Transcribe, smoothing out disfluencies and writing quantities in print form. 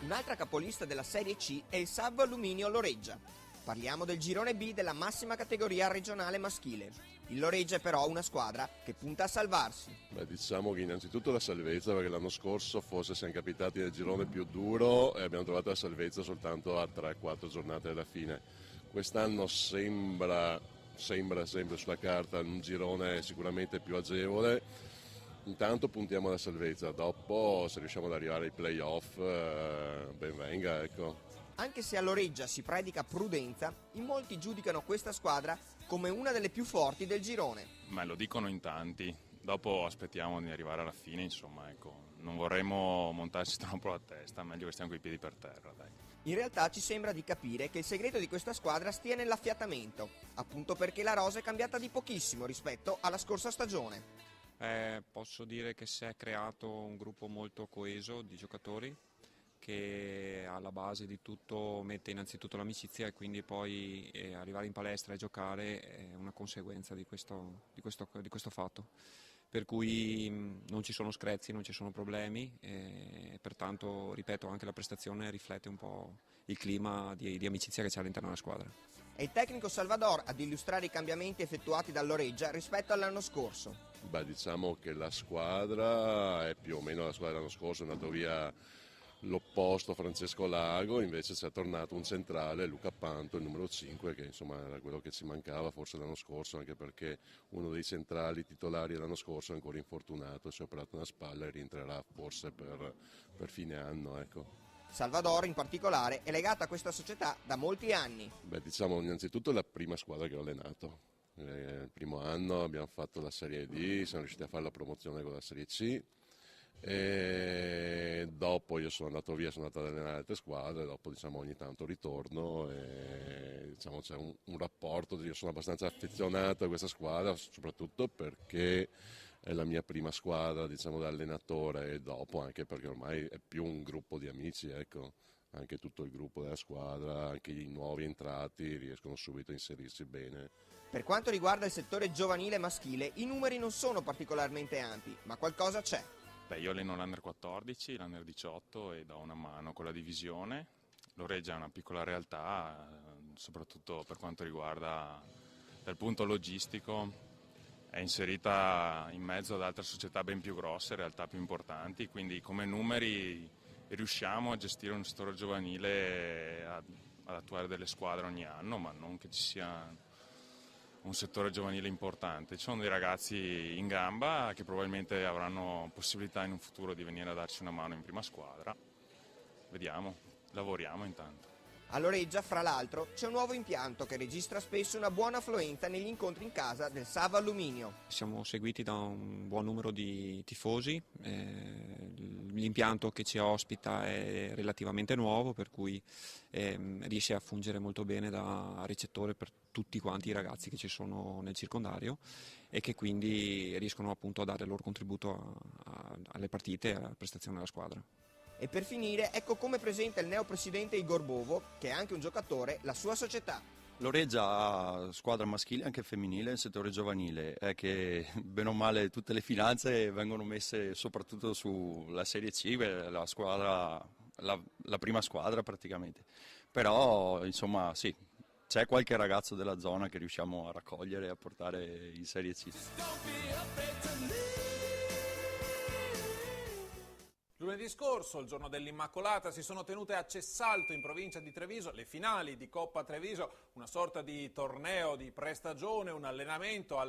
Un'altra capolista della Serie C è il Salvo Alluminio Loreggia. Parliamo del girone B della massima categoria regionale maschile. Il Loreggia è però una squadra che punta a salvarsi. Diciamo che innanzitutto la salvezza, perché l'anno scorso forse siamo capitati nel girone più duro e abbiamo trovato la salvezza soltanto a 3-4 giornate alla fine. Quest'anno sembra sempre sulla carta un girone sicuramente più agevole. Intanto puntiamo alla salvezza, dopo se riusciamo ad arrivare ai play-off ben venga, ecco. Anche se a Loreggia si predica prudenza, in molti giudicano questa squadra come una delle più forti del girone. Ma lo dicono in tanti, dopo aspettiamo di arrivare alla fine, insomma, ecco. Non vorremmo montarsi troppo la testa, meglio che stiamo coi piedi per terra, dai. In realtà ci sembra di capire che il segreto di questa squadra stia nell'affiatamento, appunto perché la rosa è cambiata di pochissimo rispetto alla scorsa stagione. Posso dire che si è creato un gruppo molto coeso di giocatori che alla base di tutto mette innanzitutto l'amicizia e quindi poi arrivare in palestra e giocare è una conseguenza di questo fatto. Per cui non ci sono screzi, non ci sono problemi e pertanto, ripeto, anche la prestazione riflette un po' il clima di amicizia che c'è all'interno della squadra. È il tecnico Salvador ad illustrare i cambiamenti effettuati dal Loreggia rispetto all'anno scorso. Diciamo che la squadra è più o meno la squadra dell'anno scorso, è andato via l'opposto Francesco Lago, invece c'è tornato un centrale, Luca Panto, il numero 5, che insomma era quello che ci mancava forse l'anno scorso, anche perché uno dei centrali titolari l'anno scorso è ancora infortunato, si è operato una spalla e rientrerà forse per fine anno, ecco. Salvador in particolare è legato a questa società da molti anni. Diciamo innanzitutto è la prima squadra che ho allenato. Il primo anno abbiamo fatto la Serie D, siamo riusciti a fare la promozione con la Serie C e dopo io sono andato via, sono andato ad allenare altre squadre, dopo ogni tanto ritorno e c'è un rapporto, io sono abbastanza affezionato a questa squadra soprattutto perché è la mia prima squadra da allenatore e dopo anche perché ormai è più un gruppo di amici, ecco. Anche tutto il gruppo della squadra, anche i nuovi entrati riescono subito a inserirsi bene. Per quanto riguarda il settore giovanile maschile, i numeri non sono particolarmente ampi, ma qualcosa c'è. Io alleno l'Under 14, l'Under 18 e do una mano con la divisione. Loreggia è una piccola realtà, soprattutto per quanto riguarda il punto logistico. È inserita in mezzo ad altre società ben più grosse, realtà più importanti, quindi come numeri riusciamo a gestire un settore giovanile, ad attuare delle squadre ogni anno, ma non che ci sia un settore giovanile importante. Ci sono dei ragazzi in gamba che probabilmente avranno possibilità in un futuro di venire a darci una mano in prima squadra. Vediamo, lavoriamo intanto. A Loreggia, fra l'altro, c'è un nuovo impianto che registra spesso una buona affluenza negli incontri in casa del Sava Alluminio. Siamo seguiti da un buon numero di tifosi, l'impianto che ci ospita è relativamente nuovo, per cui riesce a fungere molto bene da ricettore per tutti quanti i ragazzi che ci sono nel circondario e che quindi riescono appunto a dare il loro contributo alle partite e alla prestazione della squadra. E per finire, ecco come presenta il neopresidente Igor Bovo, che è anche un giocatore, la sua società. Loreggia ha squadra maschile e anche femminile nel settore giovanile, è che bene o male tutte le finanze vengono messe soprattutto sulla Serie C, la squadra, la prima squadra praticamente, però insomma sì, c'è qualche ragazzo della zona che riusciamo a raccogliere e a portare in Serie C. Lunedì scorso, il giorno dell'Immacolata, si sono tenute a Cessalto, in provincia di Treviso, le finali di Coppa Treviso, una sorta di torneo di prestagione, un allenamento al